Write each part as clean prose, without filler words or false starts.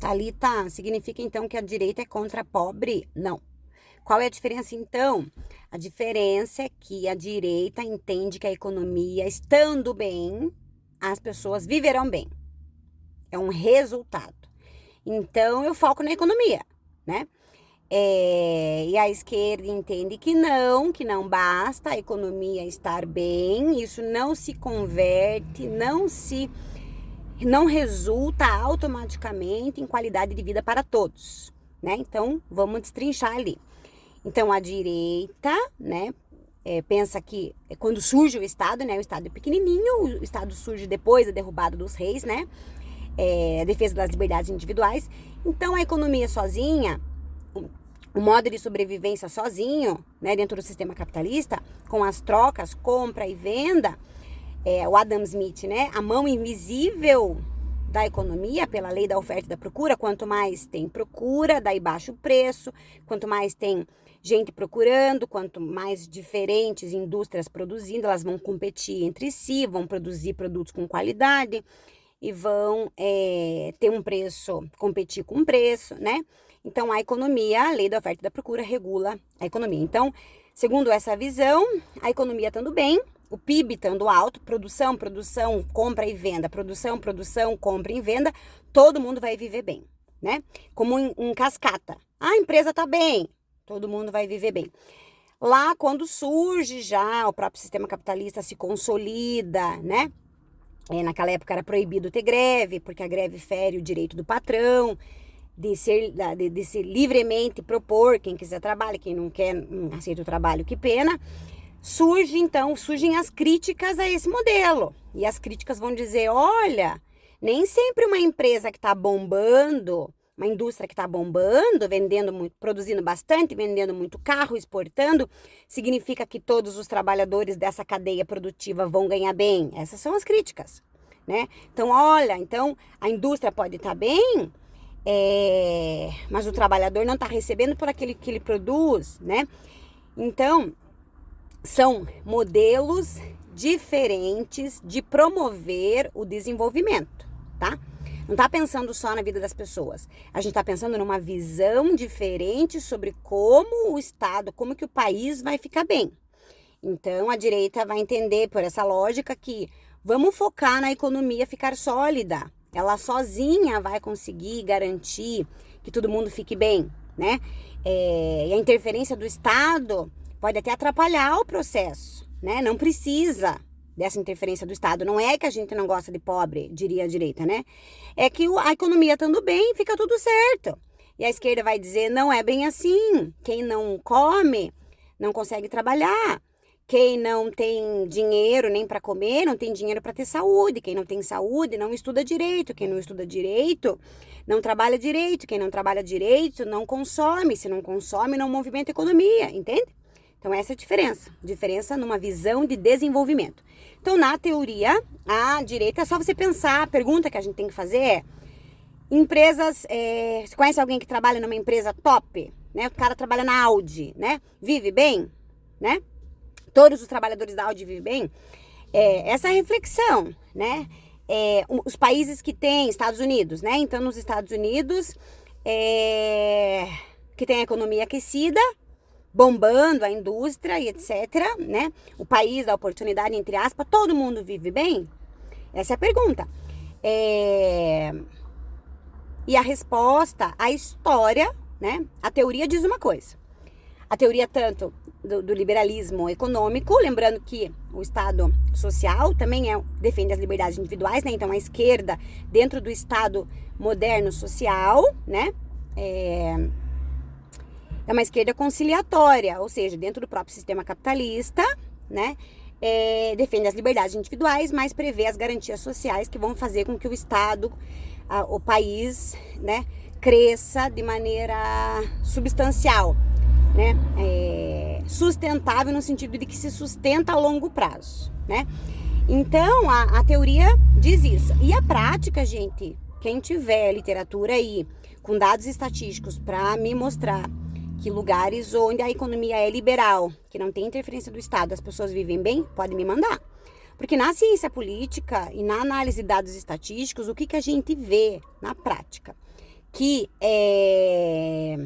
Thalita, significa então que a direita é contra a pobre? Não. Qual é a diferença então? A diferença é que a direita entende que a economia, estando bem, as pessoas viverão bem. É um resultado. Então, eu foco na economia, né? E a esquerda entende que não basta a economia estar bem, isso não se converte, não resulta automaticamente em qualidade de vida para todos, né? Então, vamos destrinchar ali. Então, a direita, né, pensa que quando surge o Estado, né, o Estado é pequenininho, o Estado surge depois da derrubada dos reis, né, a defesa das liberdades individuais. Então, a economia sozinha, o modo de sobrevivência sozinho, né, dentro do sistema capitalista, com as trocas, compra e venda, o Adam Smith, né, a mão invisível da economia pela lei da oferta e da procura. Quanto mais tem procura, daí baixa o preço. Quanto mais tem gente procurando, quanto mais diferentes indústrias produzindo, elas vão competir entre si, vão produzir produtos com qualidade e vão ter um preço, competir com preço, né? Então, a economia, a lei da oferta e da procura regula a economia. Então, segundo essa visão, a economia estando bem, o PIB estando alto, produção, compra e venda, produção, compra e venda, todo mundo vai viver bem, né? Como em cascata. A empresa tá bem, todo mundo vai viver bem. Lá, quando surge já, o próprio sistema capitalista se consolida, né? Naquela época era proibido ter greve, porque a greve fere o direito do patrão, de se livremente propor, quem quiser trabalha, quem não quer, não aceita o trabalho, que pena. Surgem as críticas a esse modelo. E as críticas vão dizer, olha, nem sempre uma empresa que está bombando, uma indústria que está bombando, vendendo muito, produzindo bastante, vendendo muito carro, exportando, significa que todos os trabalhadores dessa cadeia produtiva vão ganhar bem. Essas são as críticas, né? Então, olha, a indústria pode estar bem, mas o trabalhador não está recebendo por aquele que ele produz, né? Então, são modelos diferentes de promover o desenvolvimento, tá? Não tá pensando só na vida das pessoas. A gente tá pensando numa visão diferente sobre como o Estado, como que o país vai ficar bem. Então, a direita vai entender por essa lógica que vamos focar na economia ficar sólida. Ela sozinha vai conseguir garantir que todo mundo fique bem, né? E a interferência do Estado pode até atrapalhar o processo, né? Não precisa dessa interferência do Estado. Não é que a gente não gosta de pobre, diria a direita, né? É que a economia estando bem, fica tudo certo. E a esquerda vai dizer, não é bem assim. Quem não come, não consegue trabalhar. Quem não tem dinheiro nem para comer, não tem dinheiro para ter saúde. Quem não tem saúde, não estuda direito. Quem não estuda direito, não trabalha direito. Quem não trabalha direito, não consome. Se não consome, não movimenta a economia, entende? Então, essa é a diferença. Diferença numa visão de desenvolvimento. Então, na teoria, a direita, é só você pensar, a pergunta que a gente tem que fazer é, empresas, você conhece alguém que trabalha numa empresa top? Né? O cara trabalha na Audi, né? Vive bem, né? Todos os trabalhadores da Audi vivem bem. Essa reflexão, né? Os países que têm, Estados Unidos, né? Então, nos Estados Unidos, que tem a economia aquecida, bombando a indústria e etc, né? O país da oportunidade, entre aspas, todo mundo vive bem? Essa é a pergunta. E a resposta, a história, né? A teoria diz uma coisa. A teoria tanto do liberalismo econômico, lembrando que o Estado social também defende as liberdades individuais, né? Então, a esquerda, dentro do Estado moderno social, né? É uma esquerda conciliatória, ou seja, dentro do próprio sistema capitalista, né, defende as liberdades individuais, mas prevê as garantias sociais que vão fazer com que o Estado, o país, né, cresça de maneira substancial, né, sustentável no sentido de que se sustenta a longo prazo, né. Então, a teoria diz isso. E a prática, gente, quem tiver literatura aí com dados estatísticos para me mostrar que lugares onde a economia é liberal, que não tem interferência do Estado, as pessoas vivem bem, pode me mandar. Porque na ciência política e na análise de dados estatísticos, o que a gente vê na prática? que é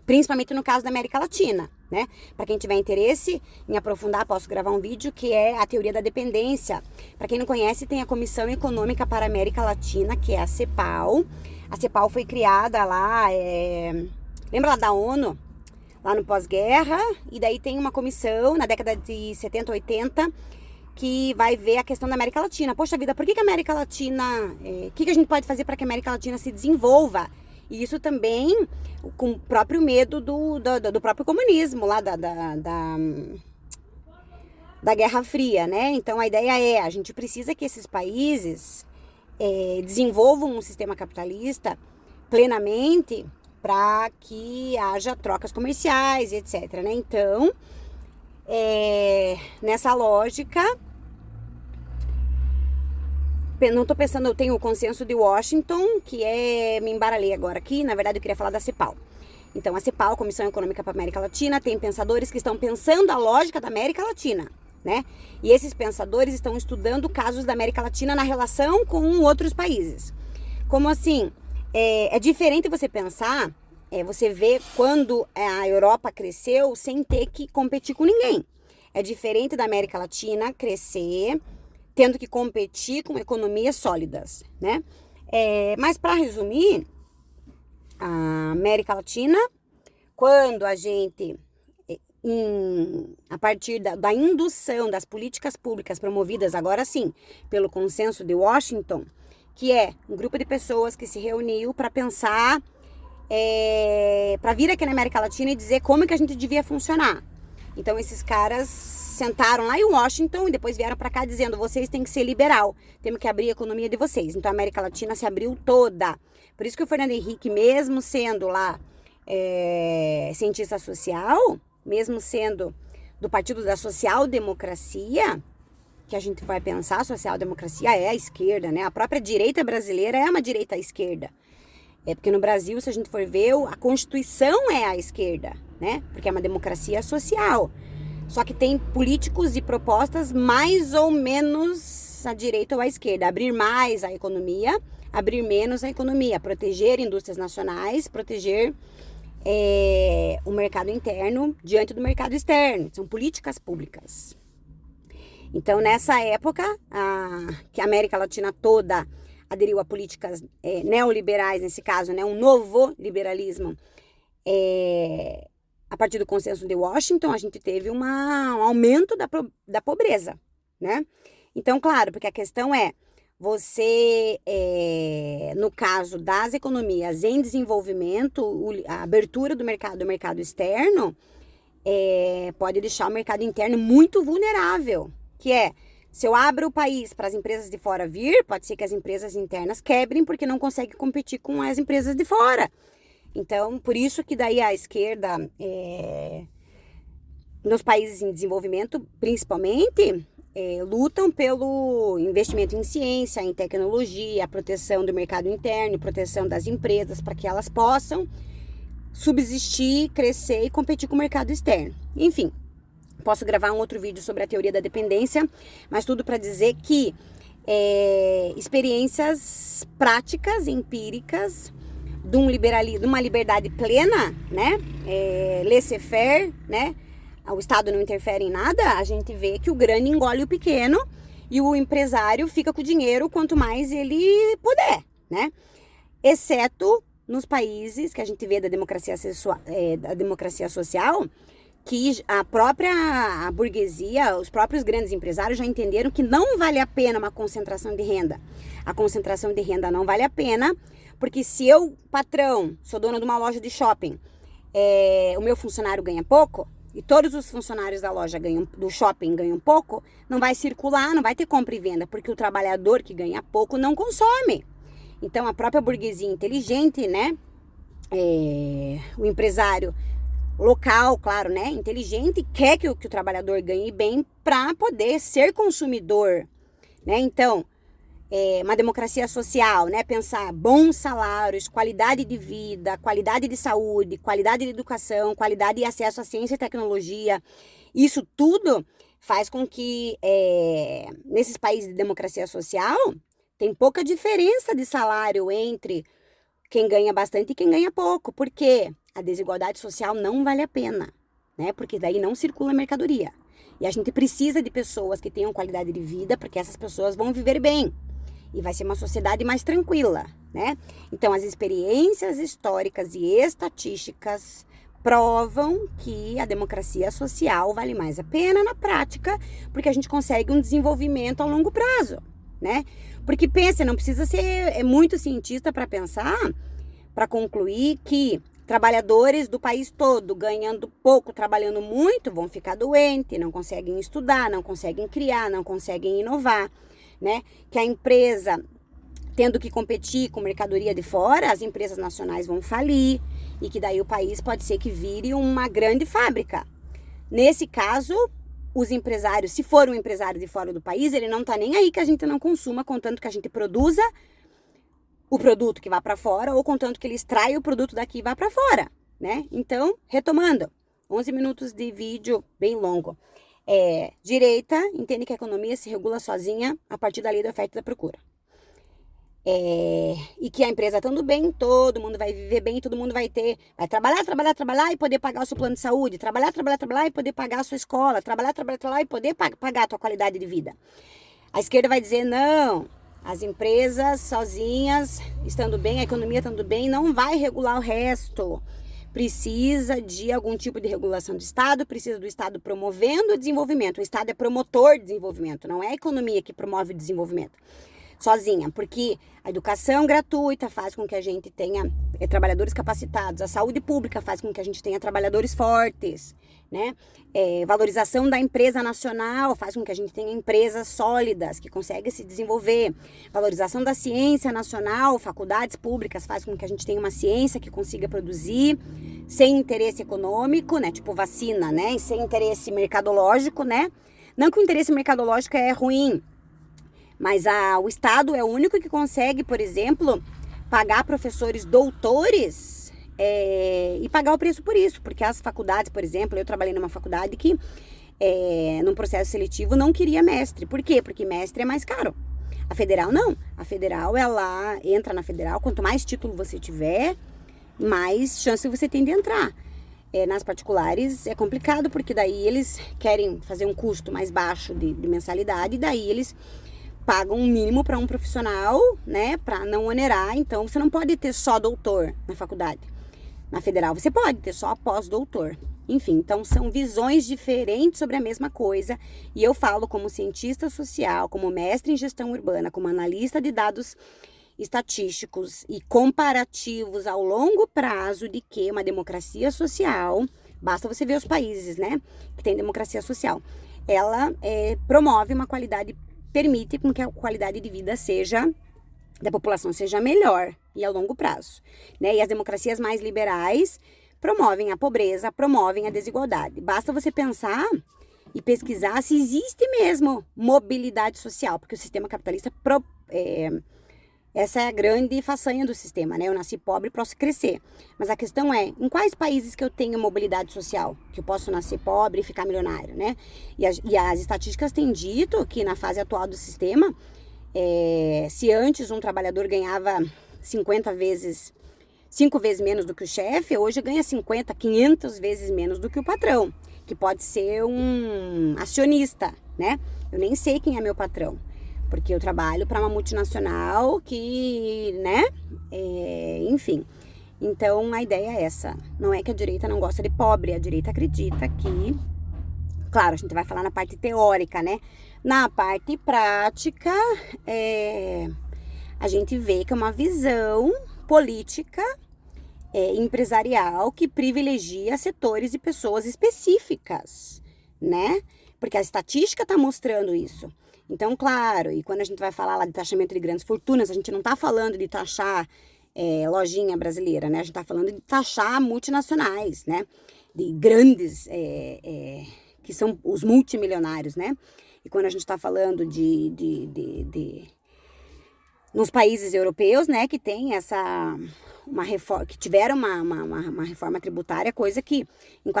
principalmente no caso da América Latina, né? Para quem tiver interesse em aprofundar, posso gravar um vídeo que é a teoria da dependência. Para quem não conhece, tem a Comissão Econômica para a América Latina, que é a CEPAL. A CEPAL foi criada lá, lembra lá da ONU? Lá no pós-guerra, e daí tem uma comissão na década de 70, 80, que vai ver a questão da América Latina. Poxa vida, por que a América Latina, o que a gente pode fazer para que a América Latina se desenvolva? E isso também com o próprio medo do próprio comunismo, lá da Guerra Fria, né? Então a ideia a gente precisa que esses países desenvolvam um sistema capitalista plenamente para que haja trocas comerciais, etc, né? Então, nessa lógica, não estou pensando, eu tenho o consenso de Washington, que me embaralhei agora aqui, na verdade eu queria falar da CEPAL. Então, a CEPAL, Comissão Econômica para a América Latina, tem pensadores que estão pensando a lógica da América Latina, né? E esses pensadores estão estudando casos da América Latina na relação com outros países. Como assim? É diferente você pensar, você vê quando a Europa cresceu sem ter que competir com ninguém. É diferente da América Latina crescer tendo que competir com economias sólidas, né? Mas para resumir, a América Latina, quando a gente, a partir da indução das políticas públicas promovidas agora sim pelo consenso de Washington, que é um grupo de pessoas que se reuniu para pensar, para vir aqui na América Latina e dizer como que a gente devia funcionar. Então esses caras sentaram lá em Washington e depois vieram para cá dizendo: vocês têm que ser liberal, temos que abrir a economia de vocês. Então a América Latina se abriu toda. Por isso que o Fernando Henrique, mesmo sendo lá cientista social, mesmo sendo do Partido da Social Democracia, que a gente vai pensar, a social-democracia é a esquerda, né? A própria direita brasileira é uma direita à esquerda. Porque no Brasil, se a gente for ver, a Constituição é à esquerda, né? Porque é uma democracia social. Só que tem políticos e propostas mais ou menos à direita ou à esquerda. Abrir mais a economia, abrir menos a economia. Proteger indústrias nacionais, proteger o mercado interno diante do mercado externo. São políticas públicas. Então, nessa época, que a América Latina toda aderiu a políticas neoliberais, nesse caso, né, um novo liberalismo, a partir do consenso de Washington, a gente teve um aumento da pobreza, né? Então, claro, porque a questão você, no caso das economias em desenvolvimento, a abertura do mercado externo pode deixar o mercado interno muito vulnerável, que se eu abro o país para as empresas de fora vir, pode ser que as empresas internas quebrem porque não conseguem competir com as empresas de fora. Então, por isso que daí a esquerda, nos países em desenvolvimento, principalmente, lutam pelo investimento em ciência, em tecnologia, a proteção do mercado interno, proteção das empresas, para que elas possam subsistir, crescer e competir com o mercado externo. Enfim, posso gravar um outro vídeo sobre a teoria da dependência, mas tudo para dizer que experiências práticas, empíricas, de um liberalismo, de uma liberdade plena, né? Laissez-faire, né? O Estado não interfere em nada, a gente vê que o grande engole o pequeno e o empresário fica com o dinheiro quanto mais ele puder, né? Exceto nos países que a gente vê da democracia social, que a burguesia, os próprios grandes empresários já entenderam que não vale a pena uma concentração de renda. A concentração de renda não vale a pena, porque se eu, patrão, sou dona de uma loja de shopping, o meu funcionário ganha pouco, e todos os funcionários da loja do shopping ganham pouco, não vai circular, não vai ter compra e venda, porque o trabalhador que ganha pouco não consome. Então, a própria burguesia inteligente, né? O empresário local, claro, né? Inteligente, quer que o trabalhador ganhe bem para poder ser consumidor, né? Então, uma democracia social, né? Pensar bons salários, qualidade de vida, qualidade de saúde, qualidade de educação, qualidade de acesso à ciência e tecnologia. Isso tudo faz com que, nesses países de democracia social, tem pouca diferença de salário entre quem ganha bastante e quem ganha pouco. Por quê? A desigualdade social não vale a pena, né? Porque daí não circula mercadoria. E a gente precisa de pessoas que tenham qualidade de vida, porque essas pessoas vão viver bem. E vai ser uma sociedade mais tranquila, né? Então, as experiências históricas e estatísticas provam que a democracia social vale mais a pena na prática, porque a gente consegue um desenvolvimento a longo prazo, né? Porque pensa, não precisa ser muito cientista para pensar, para concluir que trabalhadores do país todo, ganhando pouco, trabalhando muito, vão ficar doentes, não conseguem estudar, não conseguem criar, não conseguem inovar, né? Que a empresa, tendo que competir com mercadoria de fora, as empresas nacionais vão falir e que daí o país pode ser que vire uma grande fábrica. Nesse caso, os empresários, se for um empresário de fora do país, ele não tá nem aí que a gente não consuma, contanto que a gente produza o produto que vá para fora ou contanto que ele extraia o produto daqui e vá para fora, né? Então, retomando, 11 minutos de vídeo bem longo. Direita entende que a economia se regula sozinha a partir da lei da oferta e da procura. E que a empresa estando bem, todo mundo vai viver bem, todo mundo vai trabalhar e poder pagar o seu plano de saúde, trabalhar e poder pagar a sua escola, trabalhar e poder pagar a tua qualidade de vida. A esquerda vai dizer, não, as empresas sozinhas, estando bem, a economia estando bem, não vai regular o resto. Precisa de algum tipo de regulação do Estado, precisa do Estado promovendo o desenvolvimento. O Estado é promotor de desenvolvimento, não é a economia que promove o desenvolvimento sozinha, porque a educação gratuita faz com que a gente tenha trabalhadores capacitados, a saúde pública faz com que a gente tenha trabalhadores fortes, né? Valorização da empresa nacional faz com que a gente tenha empresas sólidas que conseguem se desenvolver. Valorização da ciência nacional, faculdades públicas faz com que a gente tenha uma ciência que consiga produzir sem interesse econômico, né? Tipo vacina, né? E sem interesse mercadológico, né? Não que o interesse mercadológico é ruim, mas o Estado é o único que consegue, por exemplo, pagar professores doutores e pagar o preço por isso. Porque as faculdades, por exemplo, eu trabalhei numa faculdade que, num processo seletivo, não queria mestre. Por quê? Porque mestre é mais caro. A federal não. A federal, ela entra na federal, quanto mais título você tiver, mais chance você tem de entrar. Nas particulares é complicado, porque daí eles querem fazer um custo mais baixo de mensalidade, e daí eles pagam um mínimo para um profissional, né, para não onerar. Então, você não pode ter só doutor na faculdade. Na federal, você pode ter só pós-doutor. Enfim, então são visões diferentes sobre a mesma coisa. E eu falo como cientista social, como mestre em gestão urbana, como analista de dados estatísticos e comparativos ao longo prazo de que uma democracia social, basta você ver os países, né, que tem democracia social, ela promove uma qualidade, permite com que a qualidade de vida da população seja melhor e a longo prazo, né? E as democracias mais liberais promovem a pobreza, promovem a desigualdade. Basta você pensar e pesquisar se existe mesmo mobilidade social, porque o sistema capitalista essa é a grande façanha do sistema, né? Eu nasci pobre e posso crescer. Mas a questão é, em quais países que eu tenho mobilidade social? Que eu posso nascer pobre e ficar milionário, né? E as estatísticas têm dito que na fase atual do sistema, se antes um trabalhador ganhava 5 vezes menos do que o chefe, hoje ganha 50, 500 vezes menos do que o patrão, que pode ser um acionista, né? Eu nem sei quem é meu patrão, porque eu trabalho para uma multinacional que, né, enfim. Então, a ideia é essa. Não é que a direita não gosta de pobre, a direita acredita que, claro, a gente vai falar na parte teórica, né? Na parte prática, a gente vê que é uma visão política, empresarial, que privilegia setores e pessoas específicas, né? Porque a estatística está mostrando isso. Então, claro, e quando a gente vai falar lá de taxamento de grandes fortunas, a gente não está falando de taxar lojinha brasileira, né? A gente está falando de taxar multinacionais, né? De grandes, que são os multimilionários, né? E quando a gente está falando nos países europeus, né? Que tem uma reforma, que tiveram uma reforma tributária, coisa que em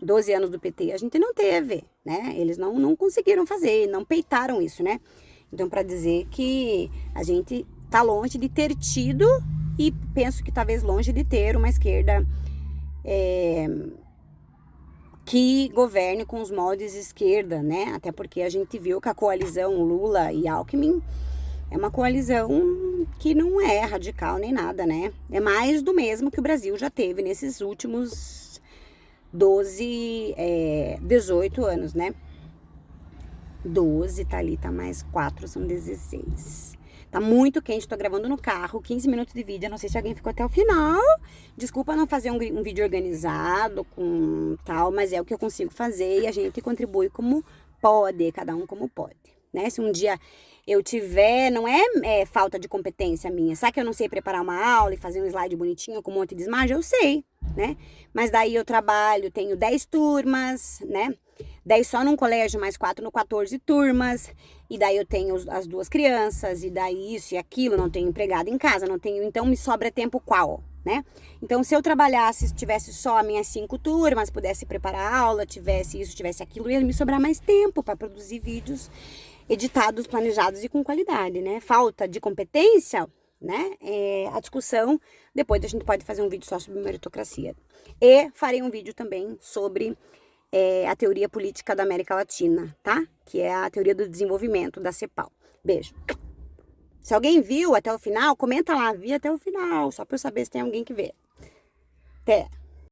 12 anos do PT a gente não teve, né? Eles não conseguiram fazer, não peitaram isso, né? Então, para dizer que a gente tá longe de ter tido e penso que talvez longe de ter uma esquerda que governe com os moldes esquerda, né? Até porque a gente viu que a coalizão Lula e Alckmin é uma coalizão que não é radical nem nada, né? É mais do mesmo que o Brasil já teve nesses últimos 18 anos, né? 12, Thalita, mais 4 são 16. Tá muito quente, tô gravando no carro, 15 minutos de vídeo, eu não sei se alguém ficou até o final. Desculpa não fazer um vídeo organizado com tal, mas é o que eu consigo fazer e a gente contribui como pode, cada um como pode, né? Se um dia eu tiver, não é falta de competência minha, sabe que eu não sei preparar uma aula e fazer um slide bonitinho com um monte de imagem? Eu sei, né? Mas daí eu trabalho, tenho 10 turmas, né? 10 só num colégio, mais 4 no 14 turmas, e daí eu tenho as 2 crianças, e daí isso e aquilo, não tenho empregado em casa, não tenho, então me sobra tempo qual, né? Então se eu trabalhasse, tivesse só minhas 5 turmas, pudesse preparar a aula, tivesse isso, tivesse aquilo, ia me sobrar mais tempo para produzir vídeos editados, planejados e com qualidade, né? Falta de competência, né? A discussão, depois a gente pode fazer um vídeo só sobre meritocracia. E farei um vídeo também sobre a teoria política da América Latina, tá? Que é a teoria do desenvolvimento da CEPAL. Beijo. Se alguém viu até o final, comenta lá, vi até o final, só pra eu saber se tem alguém que vê. Até.